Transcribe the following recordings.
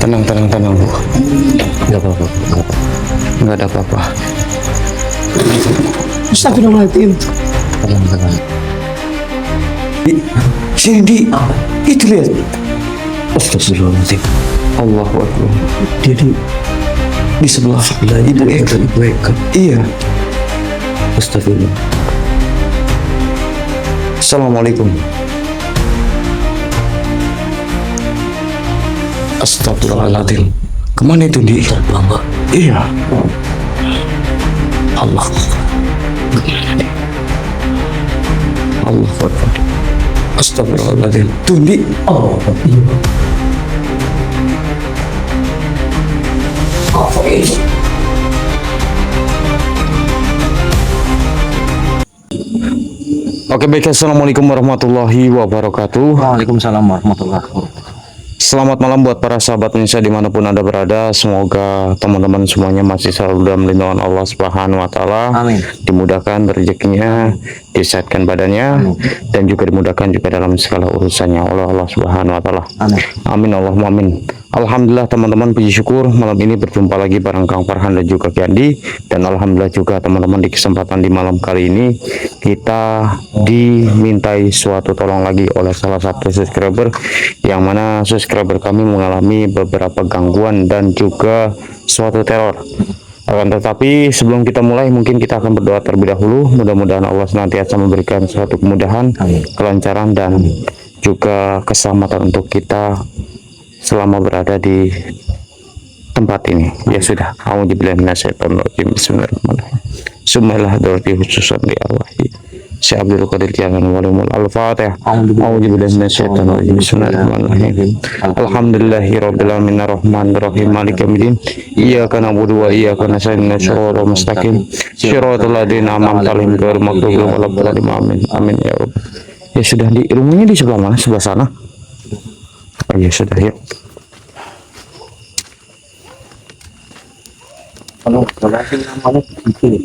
Tenang, tenang, tenang, Bu. Nggak apa-apa. Nggak ada apa-apa. Astagfirullahaladzim. Tenang, tenang. Sini, Di. Itu lihat. Astagfirullahaladzim. Allahu Akbar. Dia Di sebelah Ibu Eka. Ibu Eka. Iya. Astagfirullah. Assalamualaikum. Astagfirullahaladzim. Kemana itu, Di? Terbang, Mbak. Iya. Allah. Allah Akbar. Astagfirullahaladzim. Tuh, Di. Oh, iya. Apa ini? Oke, baik. Assalamualaikum warahmatullahi wabarakatuh. Waalaikumsalam warahmatullahi wabarakatuh. Selamat malam buat para sahabat Indonesia dimanapun Anda berada. Semoga teman-teman semuanya masih selalu dalam lindungan Allah Subhanahu wa Ta'ala. Amin. Dimudahkan rezekinya, disehatkan badannya, dan juga dimudahkan juga dalam segala urusannya oleh Allah Subhanahu wa Ta'ala. Amin. Amin Allahumma amin. Alhamdulillah teman-teman, puji syukur malam ini berjumpa lagi bareng Kang Farhan dan juga Kiandi. Dan alhamdulillah juga teman-teman di kesempatan di malam kali ini kita dimintai suatu tolong lagi oleh salah satu subscriber, yang mana subscriber kami mengalami beberapa gangguan dan juga suatu teror. Akan tetapi sebelum kita mulai, mungkin kita akan berdoa terlebih dahulu. Mudah-mudahan Allah senantiasa memberikan suatu kemudahan, kelancaran, dan juga keselamatan untuk kita selama berada di tempat ini. Ya sudah, a'udzubillahi minasyaitonirrajim. Bismillahirrahmanirrahim. Sumalah dorti khususan di arwahi Syekh Abdul Qadir Jalan Walimul Al-Fatihah. A'udzubillahi minasyaitonirrajim. Bismillahirrahmanirrahim. Alhamdulillahirabbil alamin arrahmanir rahim maliki yaumiddin. Iyyaka na'budu wa iyyaka nasta'in ihdinas siratal mustaqim siratal ladzina an'amta 'alaihim ghairil maghdubi 'alaihim waladdallin. Amin. Amin ya Rabb. Ya sudah, di rumahnya di sebelah mana? Sebelah sana. Oh ya sudah, yuk. Kalau berarti namanya begitu.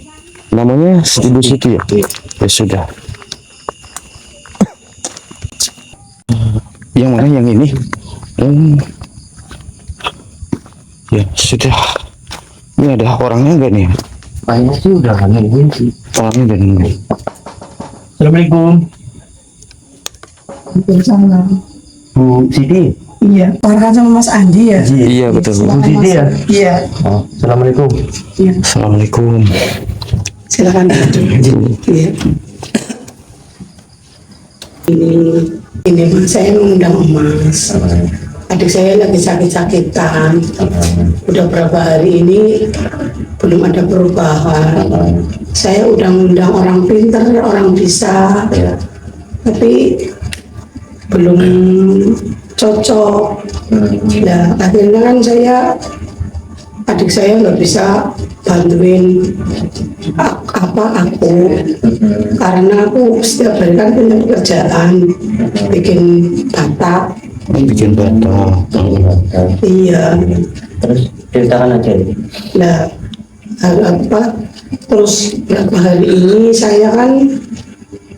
Namanya Ibu Siti ya? Ya sudah. Yang mana yang ini? Ya sudah. Ini ada orangnya enggak nih? Kayaknya sih udah nungguin sih. Orangnya udah nunggu. Assalamualaikum. Waalaikumsalam. Bu Siti. Iya, Farhan sama Mas Andi ya? Iya betul. Bu Siti ya? Iya. Oh, Assalamualaikum. Iya. Assalamualaikum. Silakan. Iya. Ini Mas, saya mengundang Mas. Adik saya lagi sakit-sakitan. Udah berapa hari ini belum ada perubahan. Saya udah ngundang orang pintar, orang bisa, tapi belum cocok. Nah, akhirnya kan adik saya nggak bisa bantuin aku, karena aku setiap hari kan punya pekerjaan bikin batak. Bikin batal. Iya. Terus ceritakan aja. Nah, terus beberapa hari ini saya kan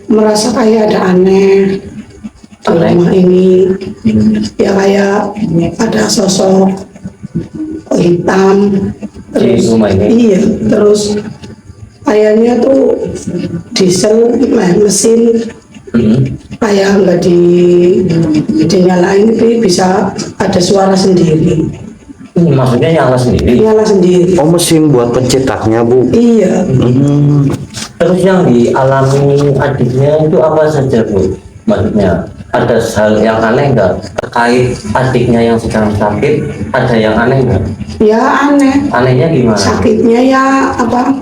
merasa kayak ada aneh di rumah ini. Ya kayak ada sosok hitam. Di rumah ini? Iya, terus kayaknya tuh diesel mesin kayak nggak dinyalain, tapi bisa ada suara sendiri. Maksudnya nyala sendiri? Nyala sendiri. Oh, mesin buat pencetaknya, Bu? Iya. Terus yang dialami adiknya itu apa saja, Bu? Maksudnya ada hal yang aneh nggak terkait adiknya yang sedang sakit? Ada yang aneh nggak? Ya aneh. Anehnya gimana? Sakitnya ya apa?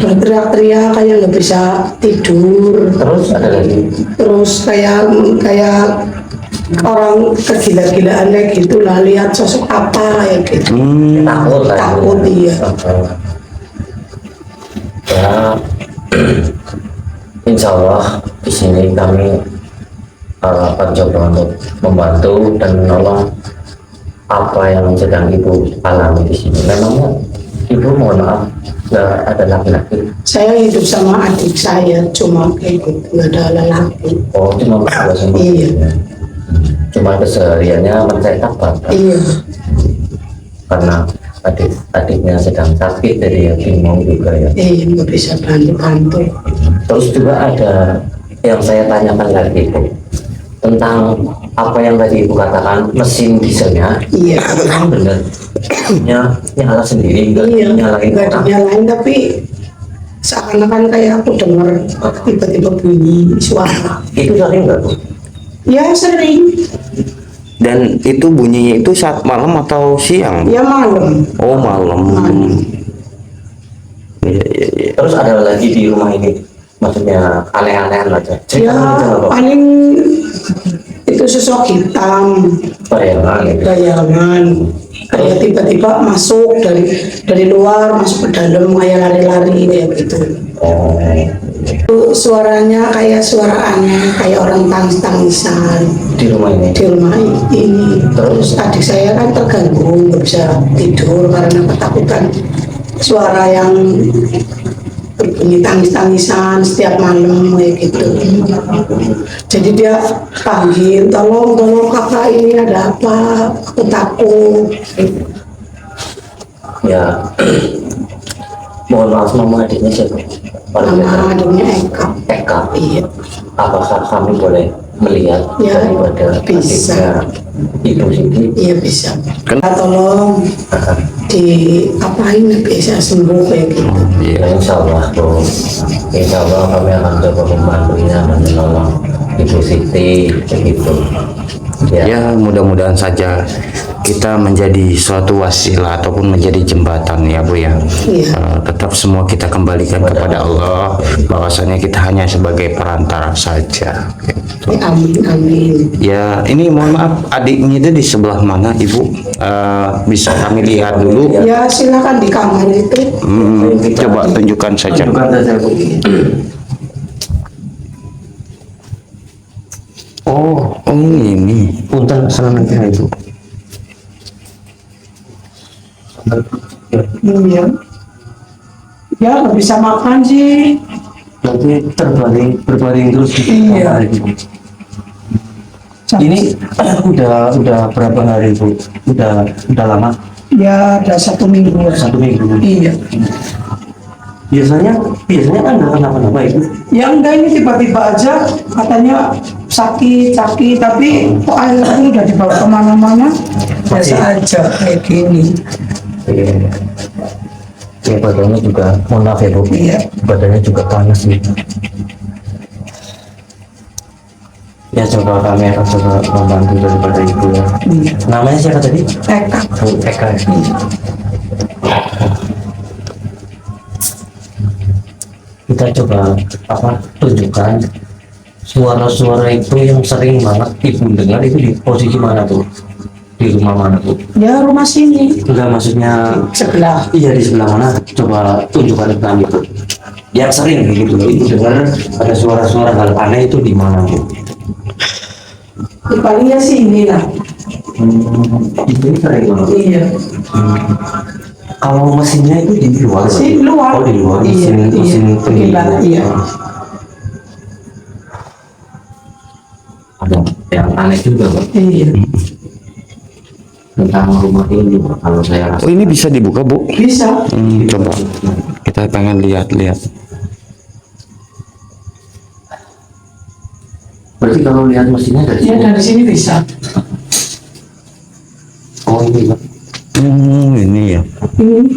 Berteriak-teriak kayak nggak bisa tidur. Terus ada lagi? Terus kayak orang kegila-gilaan kayak gitu lah, lihat sosok apa kayak gitu. Takut lah. Takut, iya. Ya, insya Allah di sini kami akan coba untuk membantu dan menolong apa yang sedang ibu alami di sini. Memangnya ibu, mohon maaf, nggak ada laki-laki? Saya hidup sama adik saya, cuma kayak gitu, nggak ada laki. Oh, cuma berdua sama Iya. ibunya. cuma kesehariannya mencetak bapak Iya. karena adiknya sedang sakit, jadi ya bingung juga ya. Nggak bisa bantu-bantu. Terus juga ada yang saya tanyakan lagi Bu, tentang apa yang tadi Ibu katakan mesin dieselnya. Iya. Memang benar nyala sendiri, nggak Iya, nyalain nggak orang. dinyalain, tapi seakan-akan kayak aku dengar tiba-tiba bunyi suara. Itu sering nggak Bu? Ya sering, Dan itu bunyinya itu saat malam atau siang? ya malam. Oh, malam. Malam. Iya, iya, iya. Terus ada lagi di rumah ini, maksudnya aneh-anehan aja. Ya Ceritakan aja nggak Pak? paling itu sosok hitam, Bayangan gitu. bayangan. Kayak tiba-tiba masuk dari luar masuk ke dalam kayak lari-lari kayak gitu. Oh, Itu suaranya kayak suara aneh, kayak orang tangis-tangisan di rumah ini. di rumah ini. Terus adik saya kan terganggu, nggak bisa tidur karena ketakutan suara yang berbunyi tangis-tangisan setiap malam kayak gitu. Jadi dia panggil, tolong kakak, ini ada apa? Aku takut. Ya, mohon maaf, nama adiknya siapa? Nama adiknya Eka. Eka. Iya. Apakah kami boleh melihat Ya, daripada bisa. adiknya Ibu Siti? Iya bisa. Tolong diapain biasa sembuh kayak gitu. Ya, insya Allah Bu, insya Allah kami akan coba membantunya menolong Ibu Siti begitu. Ya, mudah-mudahan saja kita menjadi suatu wasilah ataupun menjadi jembatan ya Bu ya. Iya. Tetap semua kita kembalikan kepada Allah, bahwasanya kita hanya sebagai perantara saja. Gitu. Amin amin. Ya, ini mohon maaf, adiknya itu di sebelah mana Ibu? Bisa kami lihat dulu. Ya silakan di kamar itu. Coba tunjukkan saja. Tunjukkan saja Bu. Oh, ini. Punten pesanan Ibu. Iya. Ya nggak bisa makan sih. Nanti berbaring terus di Iya. kamar Ibu. Ini udah berapa hari Bu? Udah lama? Ya ada 1 minggu. 1 minggu. Iya. Biasanya kan nggak kenapa-napa Ibu. Ya enggak, ini tiba-tiba aja katanya sakit tapi kok akhirnya udah dibawa kemana-mana biasa aja kayak gini. Ya, badannya juga, mohon maaf ya Bu, Iya. badannya juga panas nih. Ya, coba kami akan coba membantu daripada Ibu ya. Iya. Namanya siapa tadi? Eka. Bu Eka. Kita coba tunjukkan suara-suara itu yang sering banget Ibu dengar itu di posisi mana tuh? Di rumah mana tuh? Ya rumah sini Enggak, maksudnya sebelah. iya di sebelah mana? Coba tunjukkan ke kami tuh. Yang sering gitu loh, Ibu dengar ada suara-suara hal aneh itu di mana Bu? Ya, paling ya sini lah. Itu sering banget. Iya. Kalau mesinnya itu di luar. Di luar. Oh, di luar. Iya, Mesin iya. penggiling. Iya. Ada yang aneh juga Pak, Iya. tentang rumah ini Pak, kalau saya rasa. Oh, ini bisa dibuka Bu? Bisa. Coba kita pengen lihat-lihat. Berarti kalau lihat mesinnya dari Ya sini. dari sini bisa. Oh ini Pak. Ini ya. Ini.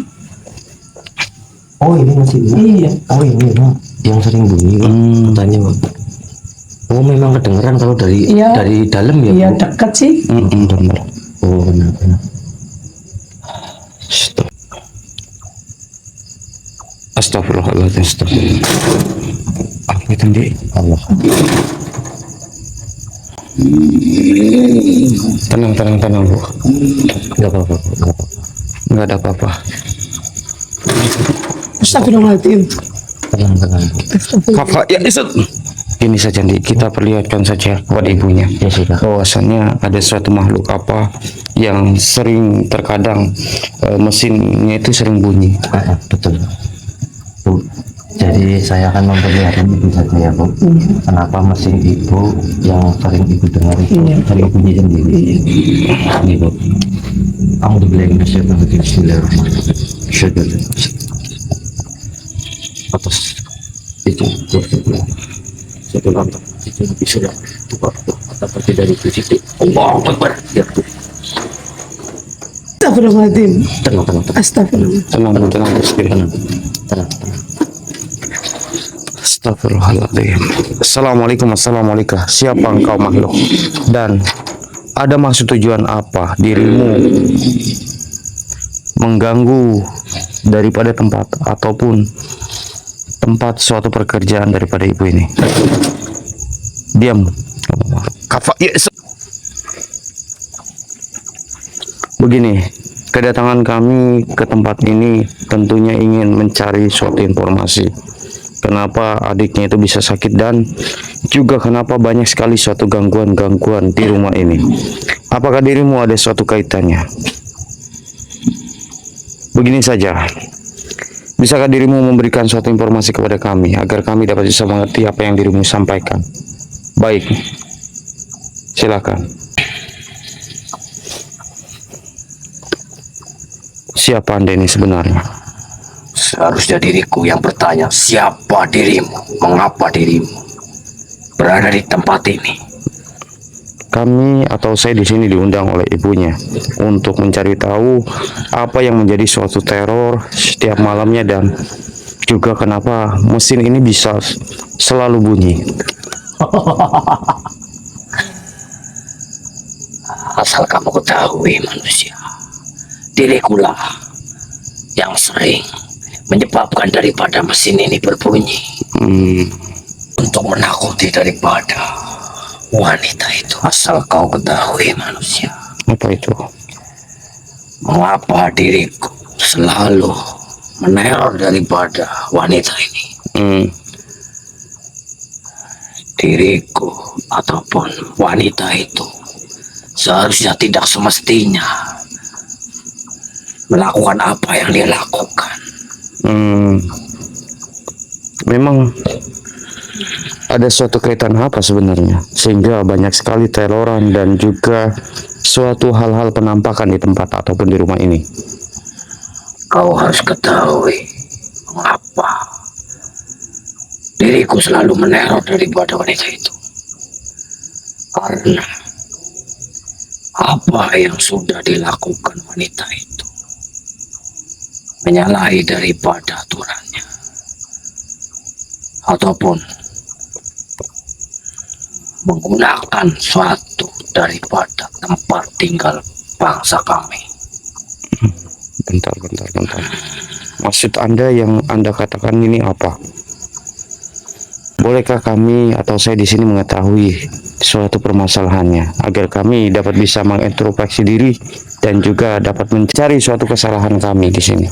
Oh ini mesinnya. Iya. Oh ini Pak, yang sering bunyi Pak. Katanya Pak. Oh memang kedengeran kalau dari Iya. dari dalam ya Iya Bu? dekat sih. Benar. Oh benar. Stop. Astagfirullahaladzim. Apa itu Dik? Allah. Tenang Bu. Enggak apa-apa. Nggak ada apa-apa. Astagfirullahaladzim. Tenang Bu. Kakak ya ini saja Dik, kita perlihatkan saja kepada ibunya Ya sudah. bahwasannya ada suatu makhluk apa yang sering terkadang mesinnya itu sering bunyi. Betul. Bu, Jadi saya akan memperlihatkan ibu saja ya Bu. Kenapa mesin ibu yang sering ibu dengar itu sering bunyi sendiri. Ini Bu. Alhamdulillah Bismillahirrahmanirrahim. Atas itu satu lantai itu bisa ya buka atau pergi dari situ. Allah Akbar. Ya Bu. Astagfirullahaladzim. Tenang. Astagfirullah. Tenang. Tenang. Astagfirullahaladzim. Assalamualaikum. Siapa engkau makhluk? Dan ada maksud tujuan apa dirimu mengganggu daripada tempat ataupun tempat suatu pekerjaan daripada ibu ini? Diam. Yes. Begini, kedatangan kami ke tempat ini tentunya ingin mencari suatu informasi. Kenapa adiknya itu bisa sakit dan juga kenapa banyak sekali suatu gangguan-gangguan di rumah ini. Apakah dirimu ada suatu kaitannya? Begini saja, bisakah dirimu memberikan suatu informasi kepada kami agar kami dapat bisa mengerti apa yang dirimu sampaikan? Baik, silakan. Siapa Anda ini sebenarnya? Seharusnya diriku yang bertanya, siapa dirimu? Mengapa dirimu berada di tempat ini? Kami atau saya di sini diundang oleh ibunya untuk mencari tahu apa yang menjadi suatu teror setiap malamnya dan juga kenapa mesin ini bisa selalu bunyi. Asal kamu ketahui manusia, dirikulah yang sering menyebabkan daripada mesin ini berbunyi untuk menakuti daripada wanita itu. Asal kau ketahui manusia, Apa itu? mengapa diriku selalu meneror daripada wanita ini. Diriku ataupun wanita itu seharusnya tidak semestinya melakukan apa yang dia lakukan. Memang ada suatu kaitan apa sebenarnya sehingga banyak sekali teroran dan juga suatu hal-hal penampakan di tempat ataupun di rumah ini? Kau harus ketahui mengapa diriku selalu meneror daripada wanita itu. Karena apa yang sudah dilakukan wanita itu menyalahi daripada aturannya ataupun menggunakan suatu daripada tempat tinggal bangsa kami. Bentar. Maksud Anda yang Anda katakan ini apa? Bolehkah kami atau saya di sini mengetahui suatu permasalahannya agar kami dapat bisa mengintrospeksi diri dan juga dapat mencari suatu kesalahan kami di sini?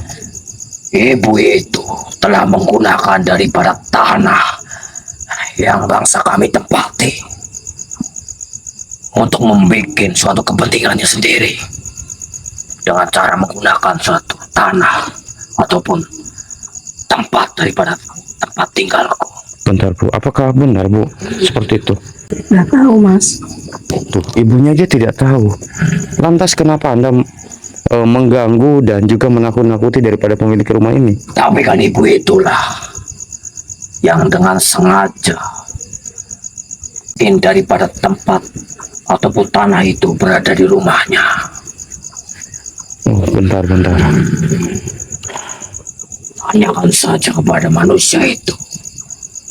Ibu itu telah menggunakan daripada tanah yang bangsa kami tempati untuk membuat suatu kepentingannya sendiri dengan cara menggunakan suatu tanah ataupun tempat daripada tempat tinggalku. Bentar Bu, apakah benar Bu seperti itu? Nggak tahu mas. Tuh, ibunya aja tidak tahu. Lantas kenapa Anda mengganggu dan juga menakut-nakuti daripada pemilik rumah ini? Tapi kan ibu itulah yang dengan sengaja ingin daripada tempat ataupun tanah itu berada di rumahnya. Oh, bentar. Tanyakan saja kepada manusia itu.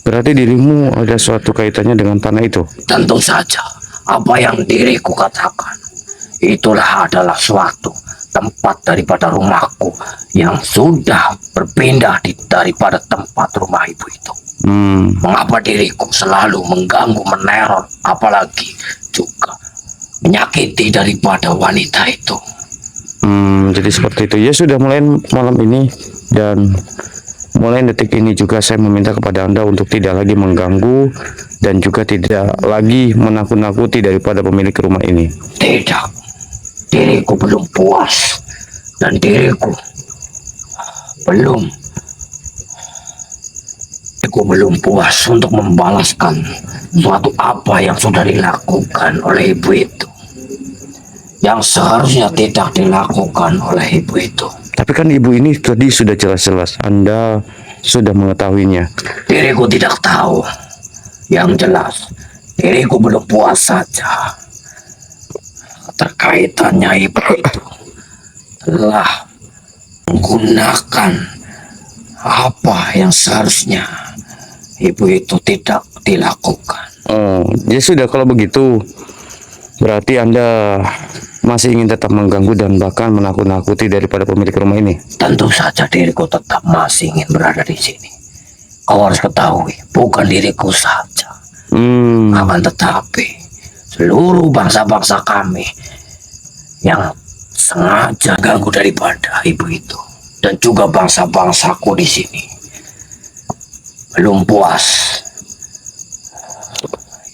Berarti dirimu ada suatu kaitannya dengan tanah itu? Tentu saja apa yang diriku katakan itulah adalah suatu tempat daripada rumahku yang sudah berpindah daripada tempat rumah ibu itu. Mengapa diriku selalu mengganggu, meneror, apalagi juga menyakiti daripada wanita itu? Jadi seperti itu. Ya sudah, mulai malam ini dan mulai detik ini juga saya meminta kepada Anda untuk tidak lagi mengganggu dan juga tidak lagi menakut-nakuti daripada pemilik rumah ini. Tidak, diriku belum puas dan diriku belum Diriku belum puas untuk membalaskan suatu apa yang sudah dilakukan oleh ibu itu, yang seharusnya tidak dilakukan oleh ibu itu. Tapi kan ibu ini tadi sudah jelas-jelas Anda sudah mengetahuinya. Diriku tidak tahu. Yang jelas, diriku belum puas saja. Keterkaitannya ibu itu telah menggunakan apa yang seharusnya ibu itu tidak dilakukan. Oh, ya sudah kalau begitu berarti Anda masih ingin tetap mengganggu dan bahkan menakut-nakuti daripada pemilik rumah ini. Tentu saja diriku tetap masih ingin berada di sini. Kau harus ketahui, bukan diriku saja, akan tetapi seluruh bangsa-bangsa kami yang sengaja ganggu daripada ibu itu, dan juga bangsa-bangsaku di sini belum puas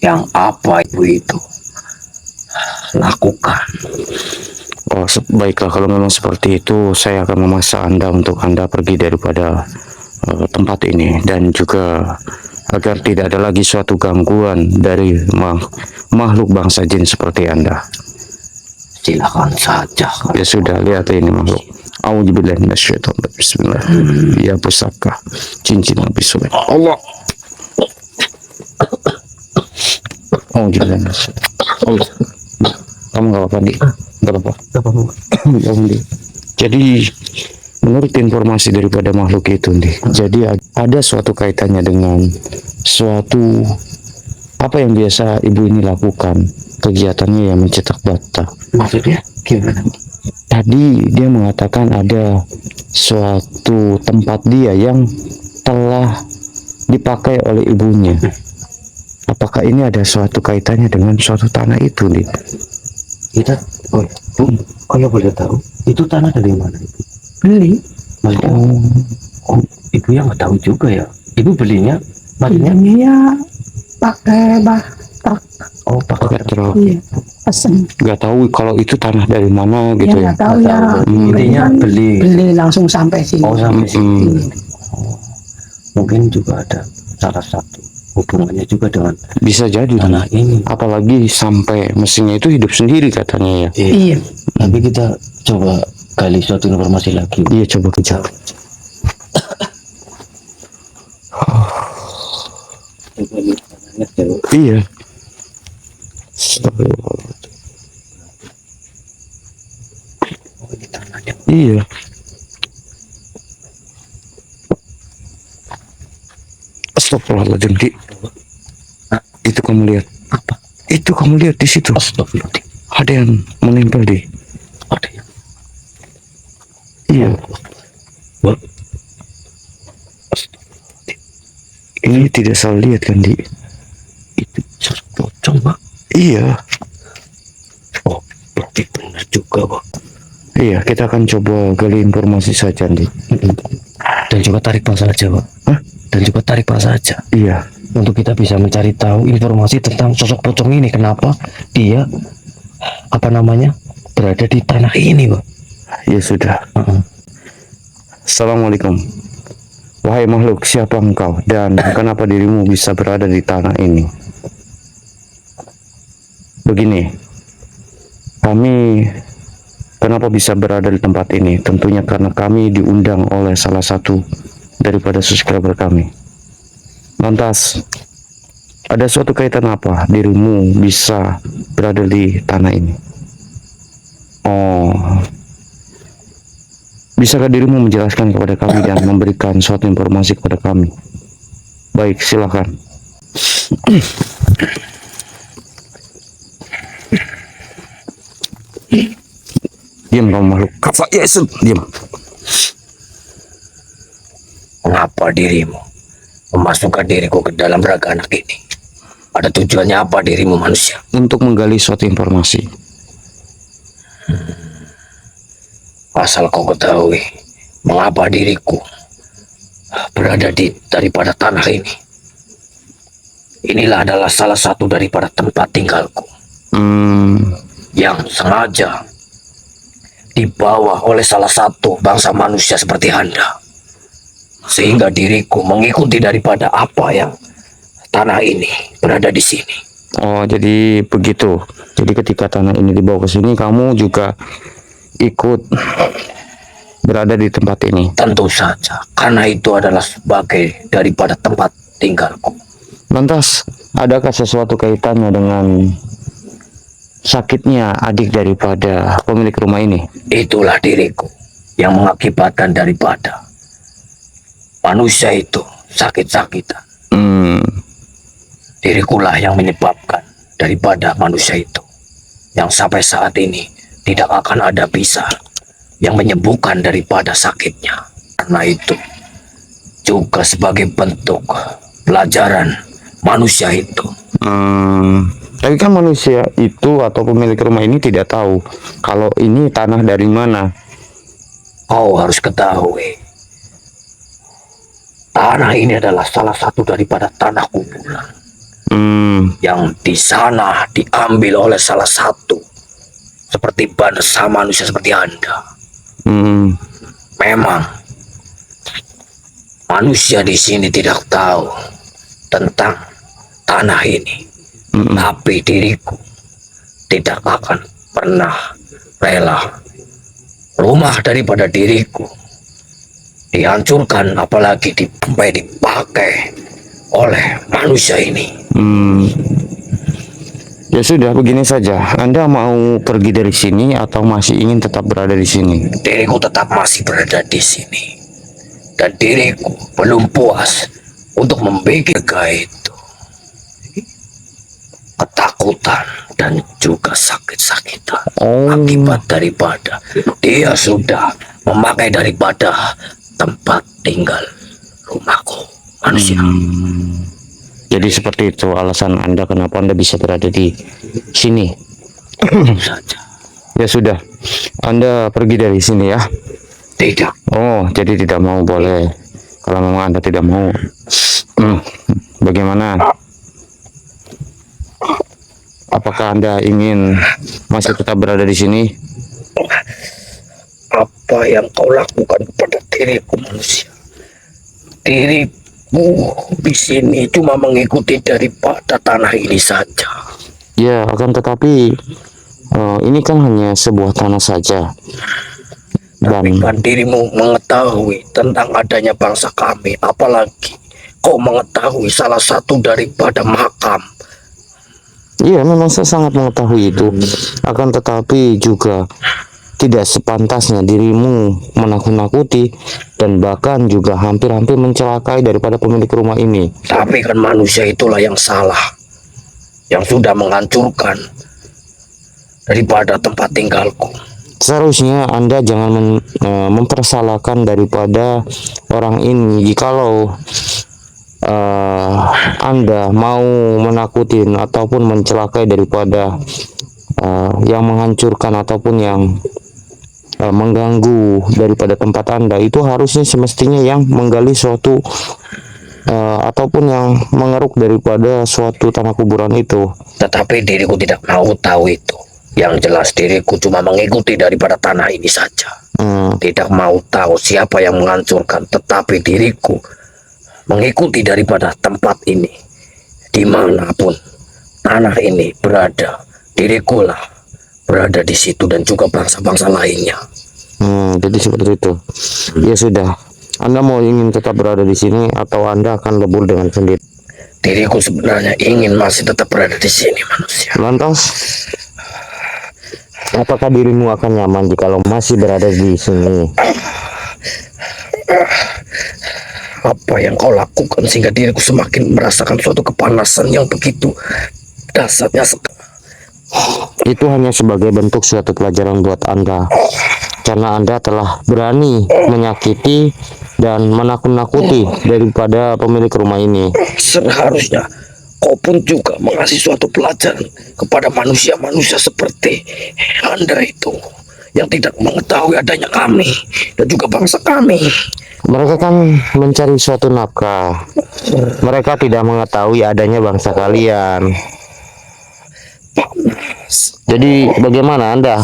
yang apa ibu itu lakukan. Oh, baiklah kalau memang seperti itu, saya akan memaksa Anda untuk Anda pergi daripada tempat ini, dan juga agar tidak ada lagi suatu gangguan dari makhluk bangsa jin seperti Anda. Silakan saja. Ya sudah, lihat ini makhluk. Auzubillahi minasyaitonir rajim. Bismillah. Ya pusaka cincin habis sulit. Allah. Auzubillahi minasyaitonir. Allah. Kamu nggak apa-apa, Di? Nggak apa-apa. Nggak apa-apa, Di. Jadi menurut informasi daripada makhluk itu, Di, jadi ada suatu kaitannya dengan suatu apa yang biasa ibu ini lakukan, kegiatannya yang mencetak bata. Maksudnya gimana? Tadi dia mengatakan ada suatu tempat dia yang telah dipakai oleh ibunya. Apakah ini ada suatu kaitannya dengan suatu tanah itu, Di? Kita, Bu, kalau boleh tahu, itu tanah dari mana, Ibu? Beli. Maksudnya, Ibu yang nggak tahu juga ya. Ibu belinya, maksudnya, Belinya ya pakai truk. oh pakai Truk. Iya, pesen. Nggak tahu kalau itu tanah dari mana gitu ya. Ya nggak tahu ya. Intinya Kan beli. Beli langsung sampai sini. Oh sampai sini. Mm-mm. Mungkin juga ada salah satu hubungannya juga dengan Bisa jadi, Di. tanah ini. Apalagi sampai mesinnya itu hidup sendiri katanya ya. Iya. Tapi kita coba gali suatu informasi lagi. Iya, coba kita. Iya. Iya. Astagfirullahaladzim, Di. Itu kamu lihat. Apa? Itu kamu lihat di situ. Astagfirullah. Ada yang menempel, Di. Ada yang Iya. Wah, Ini tidak salah lihat kan, Di? itu sosok pocong, Pak. Iya. Oh, berarti benar juga, Pak. Iya, kita akan coba gali informasi saja, Di. Dan juga tarik pas saja, Pak. Hah? Dan juga tarik pas saja. Iya. Untuk kita bisa mencari tahu informasi tentang sosok pocong ini, kenapa dia apa namanya berada di tanah ini, Pak. Ya sudah. Assalamualaikum. Wahai makhluk, siapa engkau dan kenapa dirimu bisa berada di tanah ini? Begini, kami kenapa bisa berada di tempat ini? Tentunya karena kami diundang oleh salah satu daripada subscriber kami. Lantas, ada suatu kaitan apa dirimu bisa berada di tanah ini? Oh, bisakah dirimu menjelaskan kepada kami dan memberikan suatu informasi kepada kami? Baik, silakan. Diam kamu makhluk. Kafa Yesus, diam. Mengapa dirimu memasukkan diriku ke dalam raga anak ini? Ada tujuannya apa dirimu manusia? Untuk menggali suatu informasi. Asal kau ketahui mengapa diriku berada di daripada tanah ini. Inilah adalah salah satu daripada tempat tinggalku yang sengaja dibawa oleh salah satu bangsa manusia seperti Anda. sehingga diriku mengikuti daripada apa yang tanah ini berada di sini. Oh, jadi begitu. Jadi ketika tanah ini dibawa ke sini, kamu juga ikut berada di tempat ini. Tentu saja, karena itu adalah sebagai daripada tempat tinggalku. Lantas, adakah sesuatu kaitannya dengan sakitnya adik daripada pemilik rumah ini? Itulah diriku yang mengakibatkan daripada manusia itu sakit-sakitan. Hmm, Dirikulah yang menyebabkan daripada manusia itu, yang sampai saat ini tidak akan ada bisa yang menyembuhkan daripada sakitnya. Karena itu juga sebagai bentuk pelajaran manusia itu. tapi kan manusia itu atau pemilik rumah ini tidak tahu kalau ini tanah dari mana. Kau harus ketahui, tanah ini adalah salah satu daripada tanah kuburan yang di sana diambil oleh salah satu seperti bangsa manusia seperti Anda. Memang manusia di sini tidak tahu tentang tanah ini, tapi diriku tidak akan pernah rela rumah daripada diriku dihancurkan, apalagi sampai dipakai oleh manusia ini. Ya sudah, begini saja. Anda mau pergi dari sini atau masih ingin tetap berada di sini? Diriku tetap masih berada di sini, dan diriku belum puas untuk membuat itu ketakutan dan juga sakit-sakitan akibat daripada dia sudah memakai daripada tempat tinggal rumahku manusia. Jadi seperti itu alasan Anda kenapa Anda bisa berada di sini. Saja. Ya sudah, Anda pergi dari sini ya. Tidak, Oh, jadi tidak mau, boleh. Kalau memang Anda tidak mau, bagaimana? Apakah Anda ingin masih tetap berada di sini? apa yang kau lakukan kepada diriku manusia? Diriku di sini cuma mengikuti daripada tanah ini saja. Ya, akan tetapi ini kan hanya sebuah tanah saja. Tapi Dan kan dirimu mengetahui tentang adanya bangsa kami, apalagi kau mengetahui salah satu daripada makam. iya, memang saya sangat mengetahui itu. Akan tetapi juga tidak sepantasnya dirimu menakut-nakuti dan bahkan juga hampir-hampir mencelakai daripada pemilik rumah ini. Tapi kan manusia itulah yang salah, yang sudah menghancurkan daripada tempat tinggalku. Seharusnya Anda jangan mempersalahkan daripada orang ini. Jikalau Anda mau menakutin ataupun mencelakai daripada yang menghancurkan ataupun yang mengganggu daripada tempat Anda, itu harusnya semestinya yang menggali suatu ataupun yang mengeruk daripada suatu tanah kuburan itu. Tetapi diriku tidak mau tahu itu. Yang jelas diriku cuma mengikuti daripada tanah ini saja. Tidak mau tahu siapa yang menghancurkan, tetapi diriku mengikuti daripada tempat ini. Dimanapun tanah ini berada, dirikulah berada di situ dan juga bangsa-bangsa lainnya. Jadi seperti itu. Ya sudah, Anda mau ingin tetap berada di sini atau Anda akan lebur dengan sendiri? Diriku sebenarnya ingin masih tetap berada di sini manusia. Lantas, apakah dirimu akan nyaman jikalau masih berada di sini? Apa yang kau lakukan sehingga diriku semakin merasakan suatu kepanasan yang begitu dahsyatnya sekali. Itu hanya sebagai bentuk suatu pelajaran buat Anda, karena Anda telah berani menyakiti dan menakut-nakuti daripada pemilik rumah ini. Seharusnya kau pun juga mengasih suatu pelajaran kepada manusia-manusia seperti Anda itu, yang tidak mengetahui adanya kami dan juga bangsa kami. Mereka kan mencari suatu nafkah. Mereka tidak mengetahui adanya bangsa kalian. Jadi bagaimana Anda?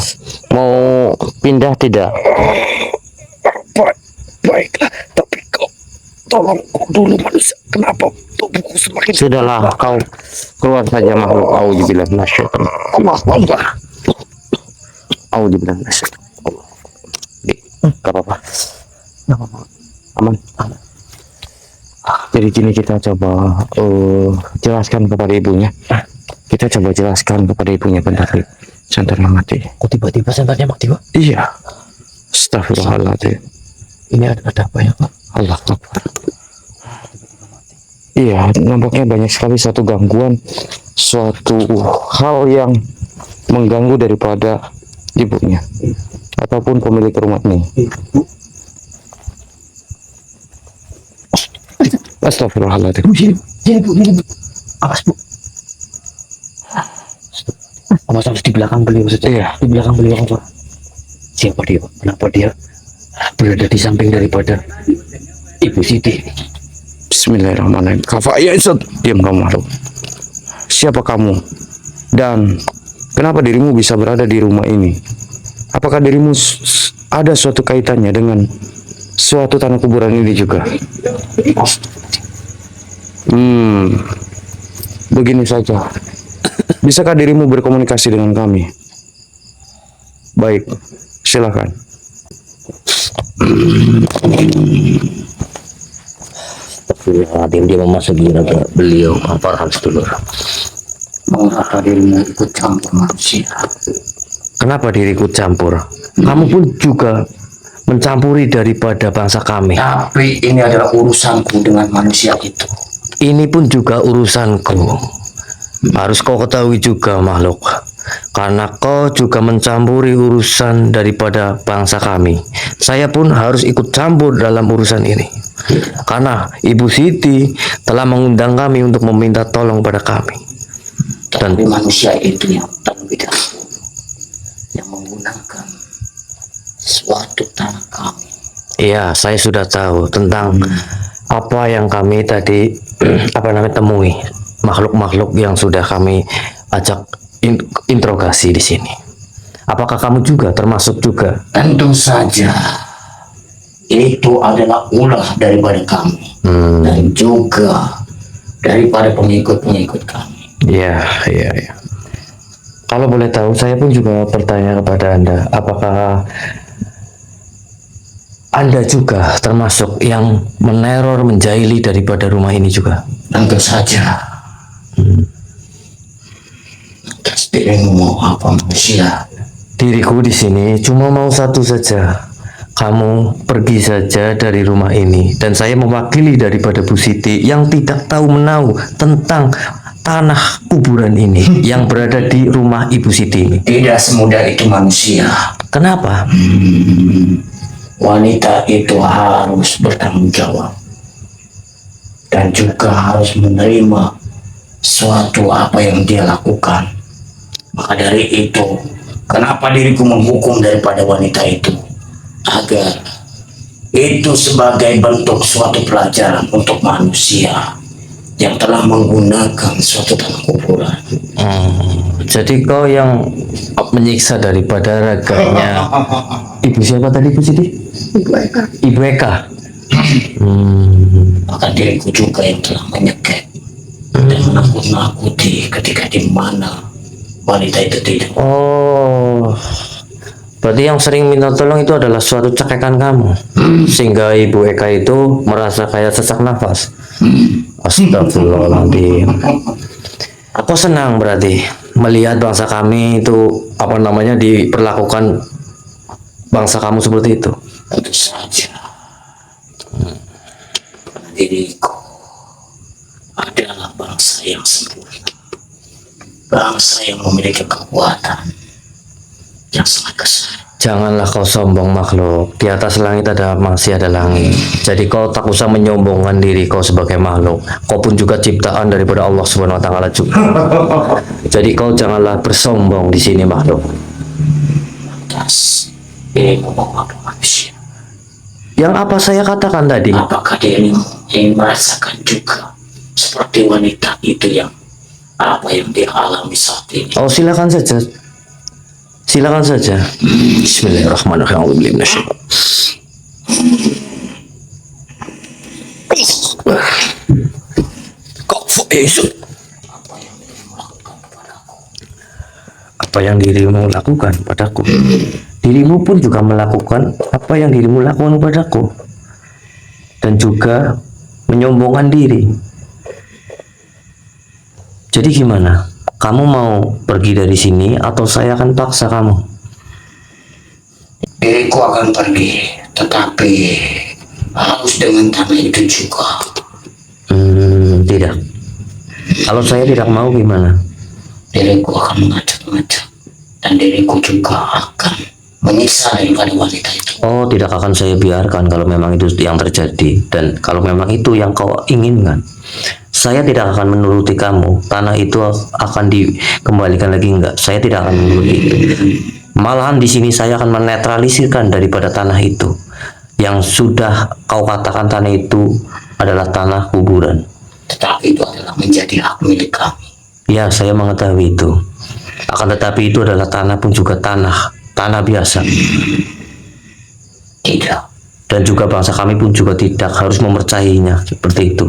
Mau pindah tidak? Baiklah, tapi tolong dulu manusia. Kenapa tubuhku semakin Sudahlah, kau keluar saja makhluk. Auzubillah minasyaitonir. Allah Allah. Auzubillah minasyaitonir. Gak apa-apa. Aman. Jadi gini, kita coba jelaskan kepada ibunya. Kita coba jelaskan kepada ibunya bentar. Senternya mati. Kok tiba-tiba senternya mati, Pak? Iya. Astagfirullahaladzim. Ini ada apa ya, Pak? Allah Akbar. Iya, nampaknya banyak sekali suatu gangguan, suatu hal yang mengganggu daripada ibunya ataupun pemilik rumah ini. Astagfirullahaladzim. Ini Bu. Awas, Bu. Awas di belakang beliau saja. Iya. Di belakang beliau, Pak. Siapa dia, Pak? Kenapa dia berada di samping daripada Ibu Siti? Bismillahirrahmanirrahim. Kafaya Isat. Diam kamu makhluk. Siapa kamu? Dan kenapa dirimu bisa berada di rumah ini? Apakah dirimu ada suatu kaitannya dengan suatu tanah kuburan ini juga? Begini saja. Bisakah dirimu berkomunikasi dengan kami? Baik, silakan. Astagfirullahaladzim, dia memasuki raga beliau, Kang Farhan sedulur. Mengapa dirimu ikut campur manusia? Kenapa diriku campur? Kamu pun juga mencampuri daripada bangsa kami. Tapi ini adalah urusanku dengan manusia itu. Ini pun juga urusanku. Harus kau ketahui juga makhluk, karena kau juga mencampuri urusan daripada bangsa kami. Saya pun harus ikut campur dalam urusan ini, karena Ibu Siti telah mengundang kami untuk meminta tolong pada kami. Dan Tapi manusia itu yang terlebih dahulu yang menggunakan suatu tanah kami. iya, saya sudah tahu tentang apa yang kami tadi temui, makhluk-makhluk yang sudah kami ajak interogasi di sini. Apakah kamu juga termasuk juga? Tentu saja itu adalah ulah daripada kami dan juga daripada pengikut-pengikut kami. Iya. Kalau boleh tahu, saya pun juga bertanya kepada Anda, apakah Anda juga termasuk yang meneror, menjahili daripada rumah ini juga? Tentu saja. Atas dirimu mau apa manusia? Diriku di sini cuma mau satu saja. Kamu pergi saja dari rumah ini, dan saya mewakili daripada Bu Siti yang tidak tahu menahu tentang tanah kuburan ini yang berada di rumah Ibu Siti ini. Tidak semudah itu manusia. Kenapa? Wanita itu harus bertanggung jawab dan juga harus menerima suatu apa yang dia lakukan. Maka dari itu, kenapa diriku menghukum daripada wanita itu? Agar itu sebagai bentuk suatu pelajaran untuk manusia yang telah menggunakan suatu tanah kuburan. Jadi kau yang menyiksa daripada raganya Ibu siapa tadi, Bu Siti? Ibu Eka. Ibu Eka. Maka diriku juga yang telah menyeket dan menakut-nakuti ketika di mana wanita itu tidak. Oh, berarti yang sering minta tolong itu adalah suatu cekekan kamu, sehingga Ibu Eka itu merasa kayak sesak nafas. Astagfirullahaladzim. Aku senang berarti melihat bangsa kami itu diperlakukan bangsa kamu seperti itu. Tentu saja. Diriku adalah bangsa yang sempurna, bangsa yang memiliki kekuatan yang sangat besar. Janganlah kau sombong makhluk. Di atas langit masih ada langit. Jadi kau tak usah menyombongkan diri kau sebagai makhluk. Kau pun juga ciptaan daripada Allah Subhanahu Wa Taala juga. Jadi kau janganlah bersombong di sini makhluk. Lantas, dirimu mau apa manusia? Yang apa saya katakan tadi? Apakah dirimu ingin merasakan juga seperti wanita itu yang apa yang dia alami saat ini? Oh, silakan saja. Silakan saja. Bismillahirrahmanirrahim. Kok Yesus? Apa yang dirimu lakukan padaku? Dirimu pun juga melakukan apa yang dirimu lakukan padaku. Dan juga menyombongkan diri. Jadi gimana? Kamu mau pergi dari sini atau saya akan paksa kamu? Diriku akan pergi, tetapi harus dengan tanah itu juga. Tidak. Kalau saya tidak mau gimana? Diriku akan mengacak-ngacak, dan diriku juga akan menyiksa daripada wanita itu. Oh, tidak akan saya biarkan kalau memang itu yang terjadi. Dan kalau memang itu yang kau inginkan, saya tidak akan menuruti kamu. Tanah itu akan dikembalikan lagi enggak? Saya tidak akan menuruti itu. Malahan di sini saya akan menetralisirkan daripada tanah itu. Yang sudah kau katakan tanah itu adalah tanah kuburan. Tetapi itu adalah menjadi hak milik kami. Ya, saya mengetahui itu. Akan tetapi itu adalah tanah pun juga tanah biasa. Tidak. Dan juga bangsa kami pun juga tidak harus mempercayainya seperti itu.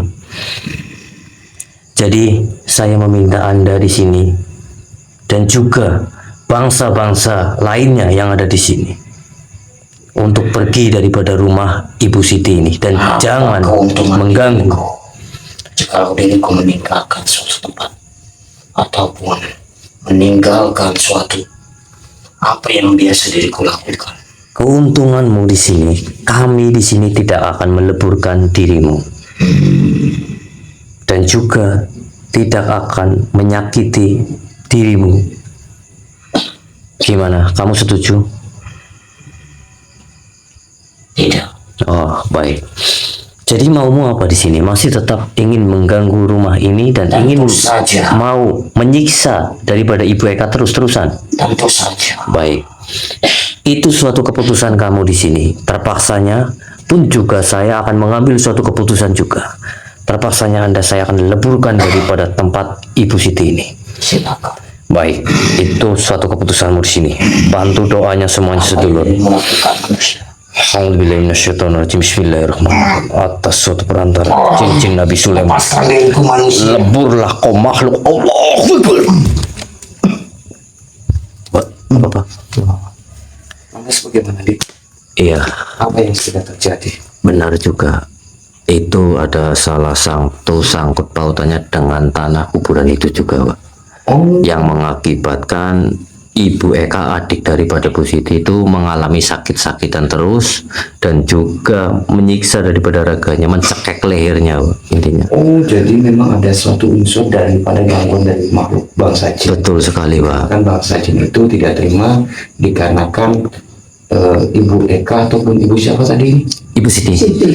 Jadi saya meminta Anda di sini dan juga bangsa-bangsa lainnya yang ada di sini untuk pergi daripada rumah Ibu Siti ini dan jangan mengganggu. Jika diriku meninggalkan suatu tempat ataupun meninggalkan suatu apa yang biasa diriku lakukan, Keuntunganmu di sini, kami di sini tidak akan meleburkan dirimu dan juga tidak akan menyakiti dirimu. Gimana? Kamu setuju? tidak. Oh, baik. Jadi maumu apa di sini? Masih tetap ingin mengganggu rumah ini dan ingin Tentu saja. mau menyiksa daripada Ibu Eka terus-terusan? Tentu saja. Baik. Itu suatu keputusan kamu di sini. Terpaksanya pun juga saya akan mengambil suatu keputusan juga. Terpaksanya saya akan leburkan daripada tempat Ibu Siti ini. Silakan. Baik, itu suatu keputusanmu di sini. Bantu doanya semuanya sedulur. Melakukan manusia. Alhamdulillahirrahmanirrahim. Bismillahirrahmanirrahim. Atas suatu perantara cincin Nabi Sulaiman. Lepaskan diriku manusia. Leburlah kau makhluk Allah. Apa? Lantas bagaimana, Dik? Iya, Apa yang sudah terjadi? benar juga. Itu ada salah satu sangkut pautannya dengan tanah kuburan itu juga, Pak. Oh, Yang mengakibatkan Ibu Eka, adik daripada Bu Siti itu mengalami sakit-sakitan terus dan juga menyiksa daripada raganya, mencekek lehernya, Pak, intinya. oh, jadi memang ada suatu unsur daripada gangguan dari makhluk bangsa jin. Betul sekali, Pak. Kan bangsa jin itu tidak terima dikarenakan Ibu Eka ataupun Ibu siapa tadi? Ibu Siti. Siti.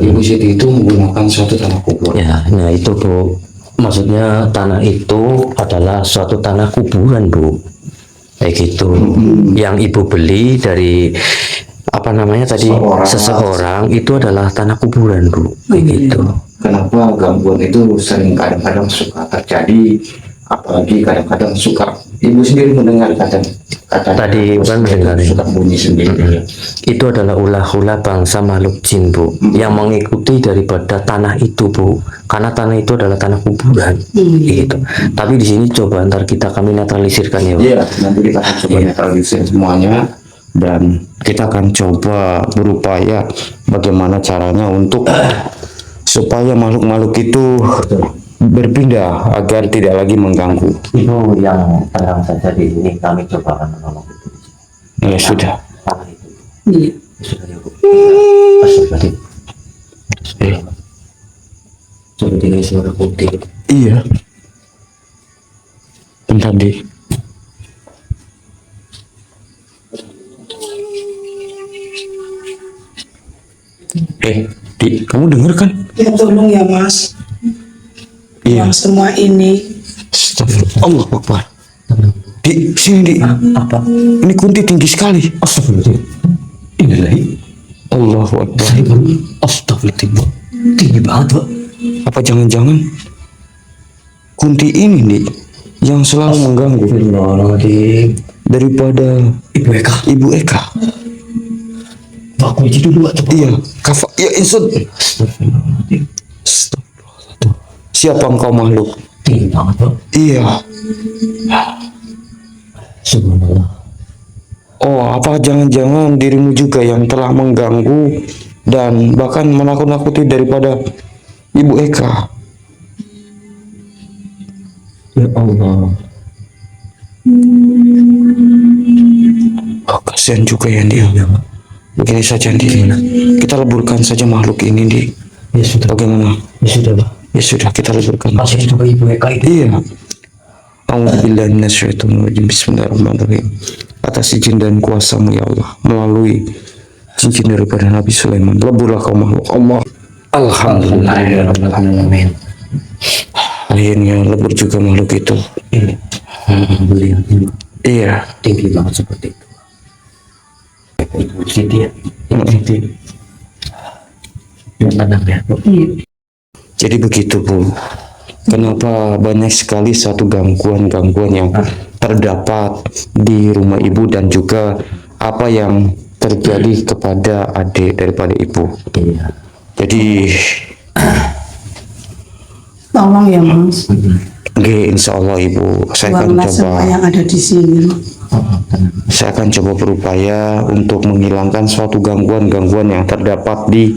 Ibu Siti itu menggunakan suatu tanah kubur. Ya, nah itu, Bu. Maksudnya tanah itu adalah suatu tanah kuburan, Bu. Kayak gitu. Yang Ibu beli dari apa namanya tadi, seseorang itu adalah tanah kuburan, Bu. Kayak gitu. Kenapa gangguan itu sering kadang-kadang suka terjadi, apalagi kadang-kadang suka Ibu sendiri mendengar kata Tadi bukan mendengar, ya. suka bunyi sendiri. Itu adalah ulah-ulah bangsa makhluk jin, Bu, yang mengikuti daripada tanah itu, Bu. Karena tanah itu adalah tanah kuburan, gitu. Tapi di sini coba ntar kami netralisirkan ya, Bu. Iya, nanti kita akan coba netralisir semuanya. Dan kita akan coba berupaya bagaimana caranya untuk supaya makhluk-makhluk itu berpindah agar tidak lagi mengganggu. Ibu yang tenang saja di sini, kami coba akan menolong itu. Ya sudah. Tanah itu. Iya. Sudah ya, Bu. Astagfirullah. Coba dengar suara putih. Iya. Bentar deh. Di, kamu denger kan? Ya tolong ya Mas. Iya. Yang semua ini Astagfirullah. Allah Akbar. Di sini di. Apa? Ini kunti tinggi sekali. Astagfirullah. Inilah. Allahu Akbar. Astagfirullah. Tinggi banget, Pak. Apa jangan-jangan kunti ini nih yang selalu mengganggu Astagfirullahaladzim. daripada Ibu Eka. Ibu Eka? Pak kunci dulu, Pak. Coba. Iya, kafa ya insud. Astagfirullahaladzim. Siapa engkau makhluk? Tinggi banget bro. Iya. Subhanallah. Oh, apa jangan-jangan dirimu juga yang telah mengganggu dan bahkan menakut-nakuti daripada Ibu Eka? Ya Allah. Oh, kasihan juga ya, Di. Begini saja, Di. Kita leburkan saja makhluk ini, Di. Ya sudah. Bagaimana? Ya sudah bang. Ya sudah, kita leburkan. Masih juga Ibu Eka itu. Iya. A'udzubillahi minasyaitonirrajim. Bismillahirrahmanirrahim. Atas izin dan kuasa-Mu ya Allah, melalui cincin daripada Nabi Sulaiman, leburlah kau makhluk Allah. Alhamdulillah. Alhamdulillah. Akhirnya lebur juga makhluk itu. Alhamdulillah. Iya. Tinggi banget seperti itu. Ibu Siti ya. Ibu Siti. Yang tenang ya. Jadi begitu, Bu. Kenapa banyak sekali satu gangguan-gangguan yang terdapat di rumah Ibu dan juga apa yang terjadi kepada adik daripada Ibu. Iya. Jadi, Tolong ya Mas, insya Allah Ibu, saya akan buanglah semua coba. yang ada di sini. Saya akan coba berupaya untuk menghilangkan suatu gangguan-gangguan yang terdapat di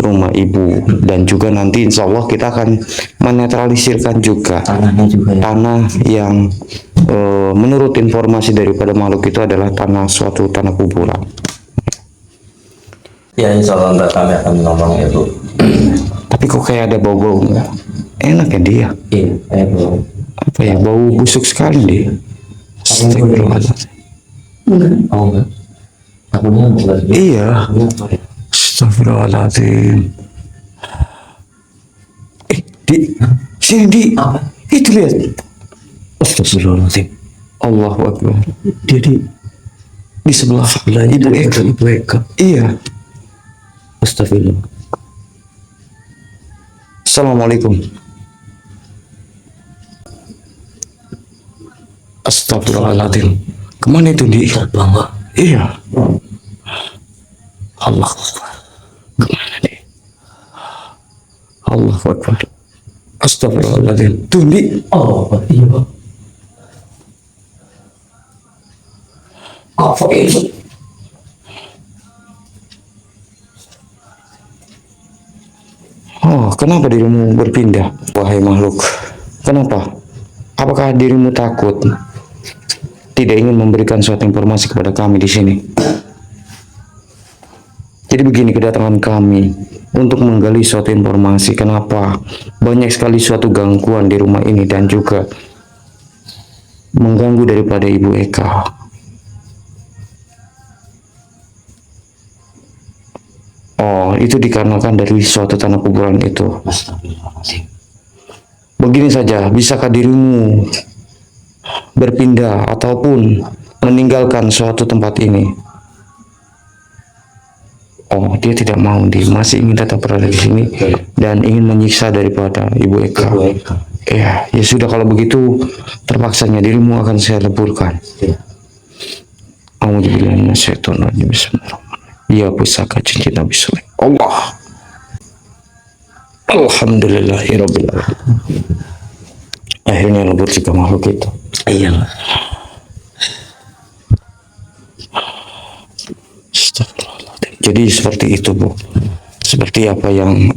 rumah Ibu dan juga nanti insya Allah kita akan menetralisirkan juga Tanahnya juga ya. tanah yang menurut informasi daripada makhluk itu adalah suatu tanah kuburan. Ya insya Allah Mbak, kami akan menolong ya Bu. Tapi kok kayak ada bau-bau nggak? Enak ya dia? Iya, Bu. Apa ya, bau busuk sekali dia. Astagfirullahaladzim. Enggak. Oh enggak. Akunya bukan. Iya. Akunya apa ya? Astagfirullahaladzim. Di sini, Di. Apa? Itu lihat. Astagfirullahaladzim. Allahu Akbar. Dia Di sebelah Ibu Ibu Eka. Ibu Eka. Iya. Astagfirullah. Assalamualaikum. Astagfirullahaladzim. Kemana itu, Di? Terbang. Iya. Allah Akbar. Kemana, Di? Allah Akbar. Astagfirullahaladzim. Tuh, Di. Oh iya bang. Apa itu? Oh, kenapa dirimu berpindah? Wahai makhluk. Kenapa? Apakah dirimu takut? Tidak ingin memberikan suatu informasi kepada kami di sini. Jadi begini kedatangan kami untuk menggali suatu informasi kenapa banyak sekali suatu gangguan di rumah ini dan juga mengganggu daripada Ibu Eka. Oh, itu dikarenakan dari suatu tanah kuburan itu. Astagfirullahaladzim. Begini saja, bisakah dirimu berpindah ataupun meninggalkan suatu tempat ini? Oh, dia tidak mau, dia masih ingin tetap berada di sini dan ingin menyiksa daripada Ibu Eka. Ibu Eka. Ya, ya sudah kalau begitu terpaksanya dirimu akan saya leburkan. Ya. Alhamdulillah, minasyaitonirrajim. Bismillahirrahmanirrahim. Ya pusaka cincin Nabi Sulaiman. Allah. Alhamdulillahirabbil alamin. Akhirnya lebur juga makhluk itu. Iya. Astagfirullahaladzim. Jadi seperti itu, Bu. Seperti apa yang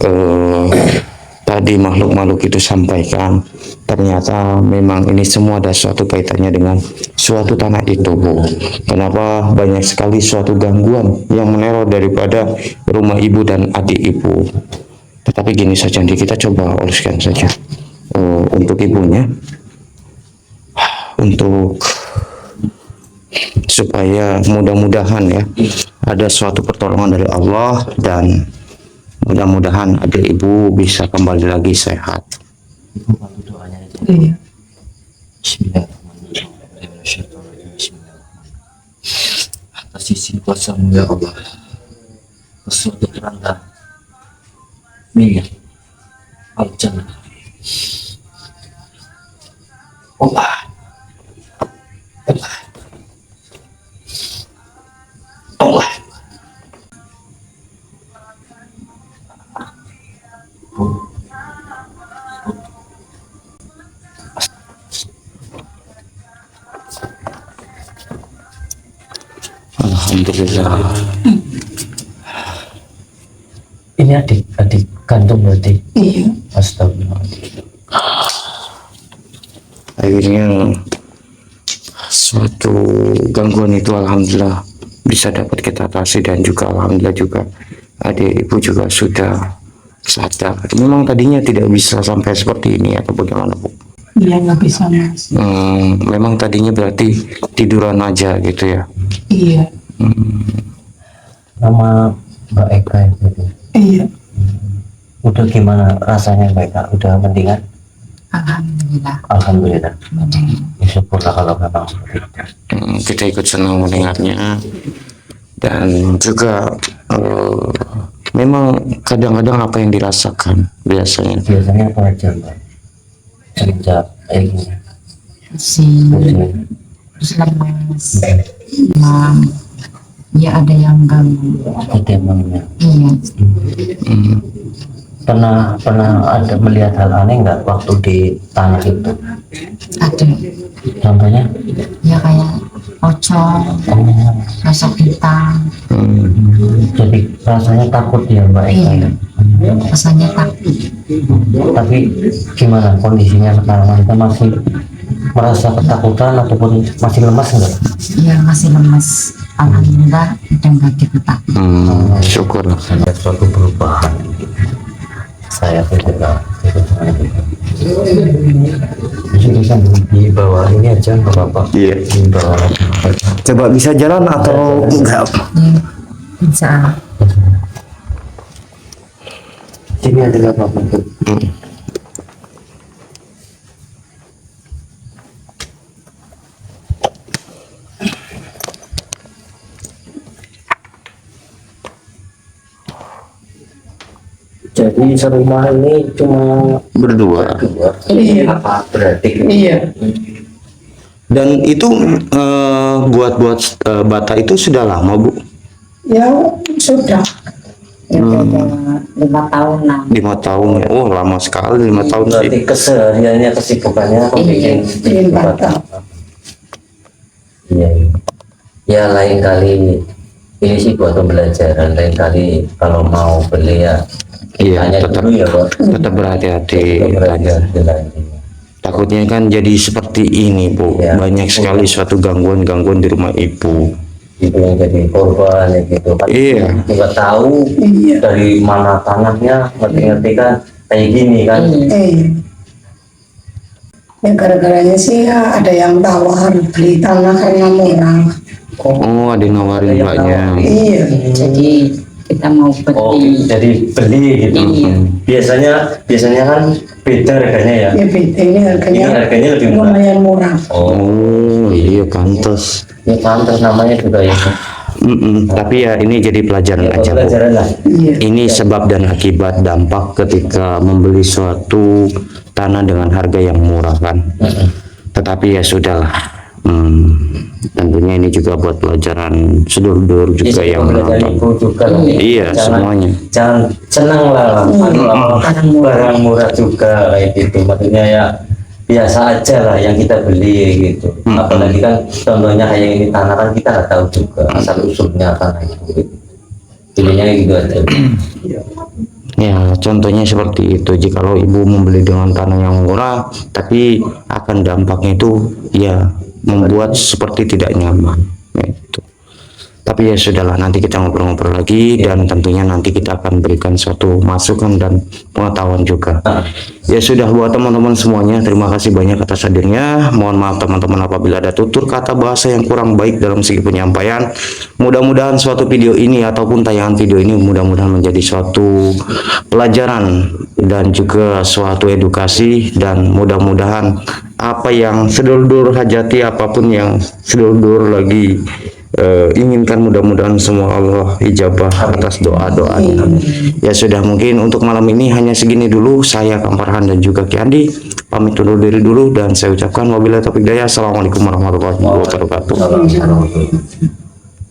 tadi makhluk-makhluk itu sampaikan. Ternyata memang ini semua ada suatu kaitannya dengan suatu tanah itu, Bu. Kenapa banyak sekali suatu gangguan yang meneror daripada rumah ibu dan adik ibu. Tetapi gini saja, nanti kita coba oluskan saja untuk ibunya, untuk supaya mudah-mudahan ya ada suatu pertolongan dari Allah dan mudah-mudahan adik ibu bisa kembali lagi sehat. Ibu bantu doanya aja. Iya. Bismillahirrahmanirrahim. Bismillahirrahmanirrahim. Atas izin kuasa-Mu ya Allah. Sesuatu terendah minyak al-jannah. Allah. Allah. Allah. Alhamdulillah. Ini adik kandung berarti. Iya. Astagfirullah. Akhirnya suatu gangguan itu alhamdulillah bisa dapat kita atasi, dan juga alhamdulillah juga adik ibu juga sudah sadar. Memang tadinya tidak bisa sampai seperti ini atau bagaimana, Bu? Iya, nggak bisa, Mas. Memang tadinya berarti tiduran aja gitu ya. Iya. Nama Mbak Eka itu. Iya. Udah gimana rasanya Mbak Eka? Udah mendingan? Alhamdulillah. Alhamdulillah. Mending. Ya, syukurlah kalau memang seperti itu. Kita ikut senang mendengarnya, dan juga memang kadang-kadang apa yang dirasakan biasanya. Biasanya apa aja Mbak? Semenjak kayak gini. Pusing, Pusing. terus lemas, demam. Ya ada yang ganggu. Ada emangnya. Iya. Pernah ada melihat hal aneh nggak waktu di tanah itu? Ada. Contohnya? Ya kayak pocong, Oh, sosok hitam. jadi rasanya takut ya Mbak Eka. Iya. Rasanya takut. Tapi gimana kondisinya sekarang? Kita masih merasa ketakutan ataupun masih lemas enggak? Ya masih lemas. Alhamdulillah udah nggak gitu takut. Syukur. Ada suatu perubahan. Saya tidak bisa di bawah ini aja nggak apa-apa. Iya. Di bawah. Coba bisa jalan atau enggak? Ya, insya Allah. Sini ada apa-apa. Jadi serumah ini cuma Berdua. dua. Iya. Apa berarti? Iya. Dan itu buat bata itu sudah lama, Bu? Ya, sudah. Ya udah 5 tahunan. 5 tahun ya. Oh, lama sekali 5 tahun sih. Berarti kesehariannya kesibukannya membuat Bikin bata. Iya. Ya lain kali ini sih buat pembelajaran. Lain kali kalau mau beli ya Iya, tanya tetap dulu ya Pak. tetap berhati-hati. Berhati-hati lagi. Takutnya kan jadi seperti ini, Bu. Iya. Banyak sekali suatu gangguan-gangguan di rumah Ibu. Itu yang jadi korban ya gitu kan. Iya. Nggak tahu Iya. dari mana tanahnya, ngerti-ngerti kan kayak gini kan. Ya gara-garanya sih ya ada yang tawar beli tanah karena murah. Oh, ada yang nawarin Mbaknya. Iya. Jadi kita mau Oh, beli. jadi beli gitu. Iya. Biasanya kan beda harganya ya. Ya beda ini Ini harganya lebih murah. lumayan murah. Oh, iya pantas. Ini pantas namanya juga ya. Tapi ya ini jadi pelajaran aja, Bu. Pelajaran lah. Iya. Ini sebab dan akibat dampak ketika membeli suatu tanah dengan harga yang murah kan. Tetapi ya sudahlah. Tentunya ini juga buat pelajaran sedulur juga yang menonton. Ibu juga lah. Iya, semuanya. Jangan senang lah. Barang murah juga kayak gitu. Maksudnya ya biasa aja lah yang kita beli gitu. Apalagi kan contohnya kayak ini tanah kan kita nggak tahu juga asal usulnya tanah itu. Gitu. Belinya gitu aja. Ya, contohnya seperti itu. Jikalau ibu membeli dengan tanah yang murah, tapi akan dampaknya itu ya membuat seperti tidak nyaman. Gitu. Tapi ya sudahlah, nanti kita ngobrol-ngobrol lagi, dan tentunya nanti kita akan berikan suatu masukan dan pengetahuan juga. Ya sudah, buat teman-teman semuanya, terima kasih banyak atas hadirnya. Mohon maaf teman-teman apabila ada tutur kata bahasa yang kurang baik dalam segi penyampaian. Mudah-mudahan suatu video ini ataupun tayangan video ini mudah-mudahan menjadi suatu pelajaran dan juga suatu edukasi, dan mudah-mudahan apa yang sedulur hajati, apapun yang sedulur lagi inginkan, mudah-mudahan semua Allah ijabah atas doa-doanya. Ya sudah, mungkin untuk malam ini hanya segini dulu. Saya Kang Farhan dan juga Ki Andi pamit undur diri dulu, dan saya ucapkan wabillahi taufiq hidayah. Assalamualaikum warahmatullahi wabarakatuh. Waalaikumsalam.